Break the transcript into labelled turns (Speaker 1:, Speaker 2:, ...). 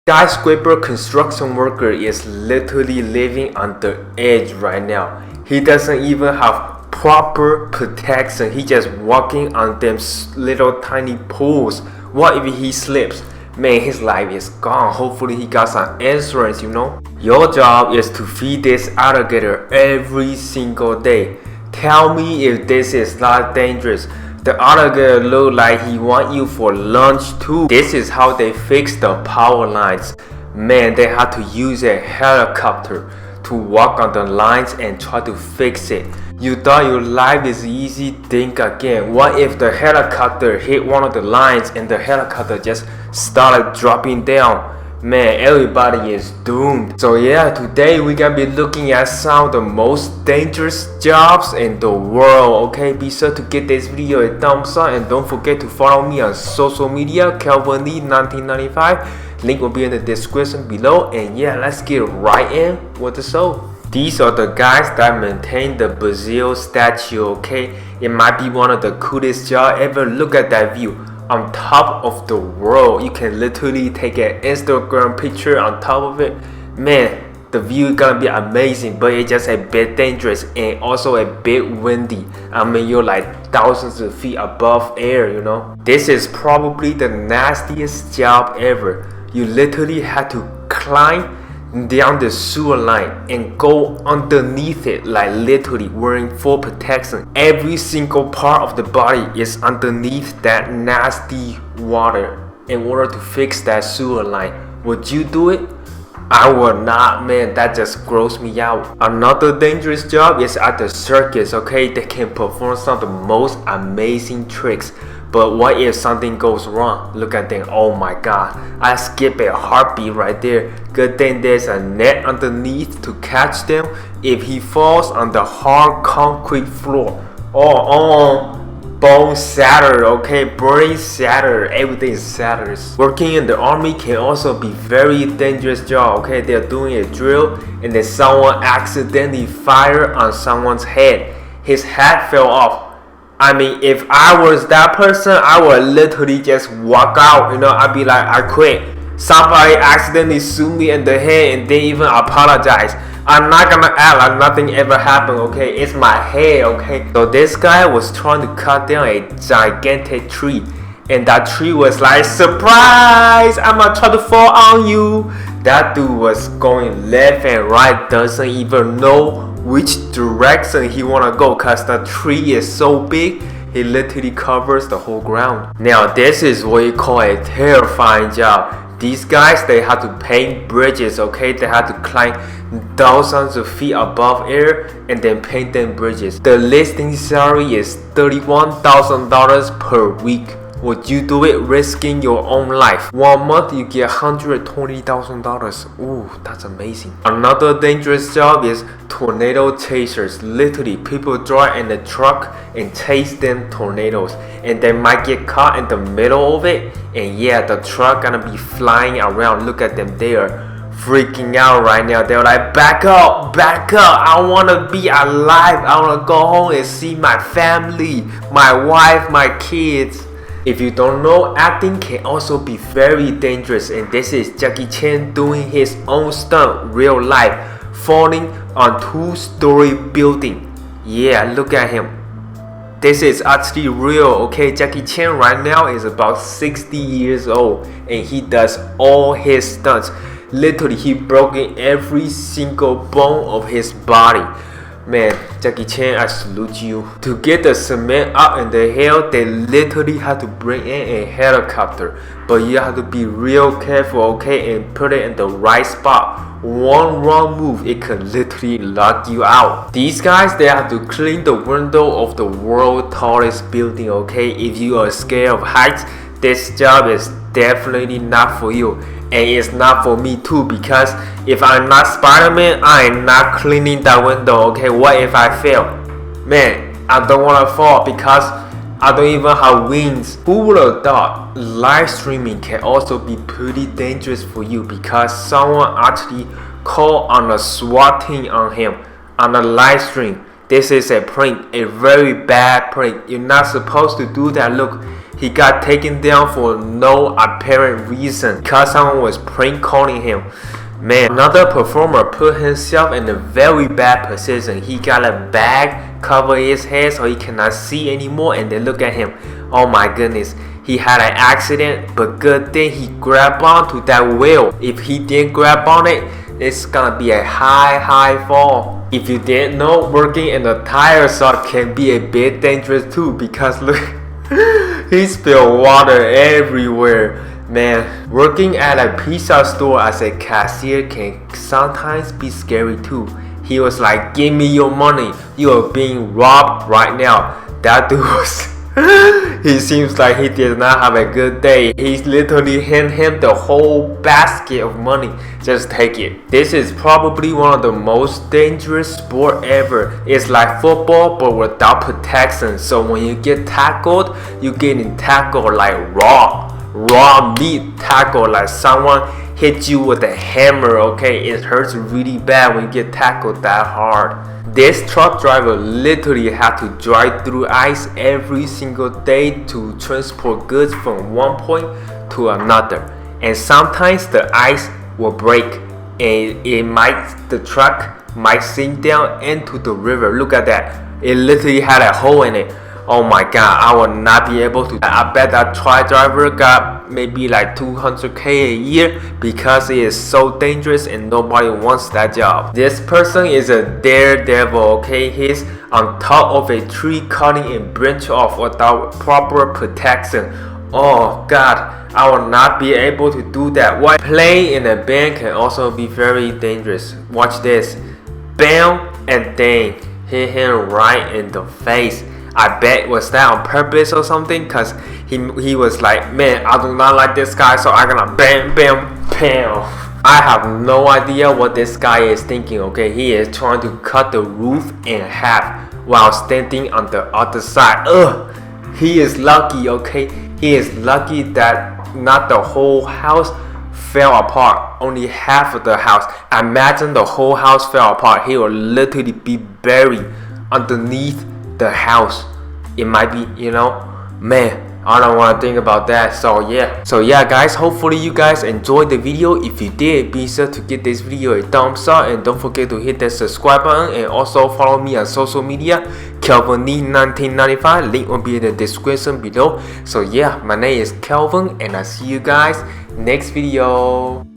Speaker 1: Skyscraper construction worker is literally living on the edge right now. He doesn't even have proper protection. He just walking on them little tiny pools. What if he slips? Man, his life is gone. Hopefully he got some insurance, you know. Your job is to feed this alligator every single day. Tell me if this is not dangerous. The alligator look like he want you for lunch too. This is how they fix the power lines. Man, they had to use a helicopter to walk on the lines and try to fix it. You thought your life is easy? Think again. What if the helicopter hit one of the lines and the helicopter just started dropping down? Man, everybody is doomed. So yeah, today we're gonna be looking at some of the most dangerous jobs in the world. Okay, be sure to give this video a thumbs up and don't forget to follow me on social media, Calvin Lee 1995. Link will be in the description below. And yeah, let's get right in with the show. These are the guys that maintain the Brazil statue. Okay, it might be one of the coolest jobs ever. Look at that view. On top of the world, you can literally take an Instagram picture on top of it. Man, the view is gonna be amazing, but it's just a bit dangerous and also a bit windy. I mean, you're like thousands of feet above air, you know. This is probably the nastiest job ever. You literally had to climb down the sewer line and go underneath it, like literally wearing full protection. Every single part of the body is underneath that nasty water in order to fix that sewer line. Would you do it? I would not, man. That just grosses me out. Another dangerous job is at the circus. Okay, they can perform some of the most amazing tricks. But what if something goes wrong? Look at them. Oh my god. I skip a heartbeat right there. Good thing there's a net underneath to catch them if he falls on the hard concrete floor. Bone shattered, okay? Brain shattered. Everything is shattered. Working in the army can also be very dangerous job, okay? They're doing a drill and then someone accidentally fired on someone's head. His hat fell off. I mean, if I was that person, I would literally just walk out, you know. I'd be like, I quit. Somebody accidentally shoot me in the head and they even apologize. I'm not gonna act like nothing ever happened, okay? It's my head, okay? So this guy was trying to cut down a gigantic tree. And that tree was like, surprise! I'm gonna try to fall on you. That dude was going left and right, doesn't even know which direction he wanna go, cause the tree is so big it literally covers the whole ground. Now this is what you call a terrifying job. These guys, they had to paint bridges, okay? They had to climb thousands of feet above air and then paint them bridges. The listing salary is $31,000 per week. Would you do it risking your own life? 1 month you get $120,000. Ooh, that's amazing. Another dangerous job is tornado chasers. Literally, people drive in the truck and chase them tornadoes. And they might get caught in the middle of it. And yeah, the truck gonna be flying around. Look at them, they are freaking out right now. They're like, back up, I wanna be alive. I wanna go home and see my family, my wife, my kids. If you don't know, acting can also be very dangerous, and this is Jackie Chan doing his own stunt, real life, falling on 2-story building. Yeah, look at him. This is actually real, okay? Jackie Chan right now is about 60 years old, and he does all his stunts. Literally, he broke in every single bone of his body. Man, Jackie Chan, I salute you. To get the cement up in the hill, they literally had to bring in a helicopter. But you have to be real careful, okay, and put it in the right spot. One wrong move, it can literally lock you out. These guys, they have to clean the window of the world's tallest building, okay? If you are scared of heights, this job is definitely not for you. And it's not for me too, because if I'm not Spider-Man, I am not cleaning that window, okay? What if I fail? Man, I don't want to fall because I don't even have wings. Who would have thought live streaming can also be pretty dangerous for you, because someone actually called on a SWAT team on him on a live stream. This is a prank, a very bad prank. You're not supposed to do that. Look, He got taken down for no apparent reason because someone was prank calling him. Man, another performer put himself in a very bad position. He got a bag cover his head so he cannot see anymore, and then look at him. Oh my goodness, he had an accident, but good thing he grabbed onto that wheel. If he didn't grab on it, it's gonna be a high fall. If you didn't know, working in a tire shop can be a bit dangerous too, because look, he spilled water everywhere. Man, working at a pizza store as a cashier can sometimes be scary too. He was like, give me your money, you are being robbed right now. That dude was he seems like he did not have a good day. He literally handed him the whole basket of money. Just take it. This is probably one of the most dangerous sport ever. It's like football but without protection. So when you get tackled, you're getting tackled like raw meat tackle, like someone hit you with a hammer. Okay, it hurts really bad when you get tackled that hard. This truck driver literally had to drive through ice every single day to transport goods from one point to another, and sometimes the ice will break and the truck might sink down into the river. Look at that, it literally had a hole in it. Oh my god, I will not be able to. I bet that truck driver got maybe like 200k a year because it is so dangerous and nobody wants that job. This person is a daredevil, okay? He's on top of a tree cutting a branch off without proper protection. Oh god, I will not be able to do that. While playing in a band can also be very dangerous. Watch this. Bam, and dang, hit him right in the face. I bet was that on purpose or something, cause he was like, man, I do not like this guy, so I'm gonna bam bam bam. I have no idea what this guy is thinking. Okay, he is trying to cut the roof in half while standing on the other side. Ugh, he is lucky. Okay, he is lucky that not the whole house fell apart, only half of the house. Imagine the whole house fell apart. He will literally be buried underneath the house. It might be, you know, man, I don't want to think about that. So yeah guys, hopefully you guys enjoyed the video. If you did, be sure to give this video a thumbs up and don't forget to hit that subscribe button, and also follow me on social media, Kelvin 1995. Link will be in the description below. So yeah, my name is Kelvin and I see you guys next video.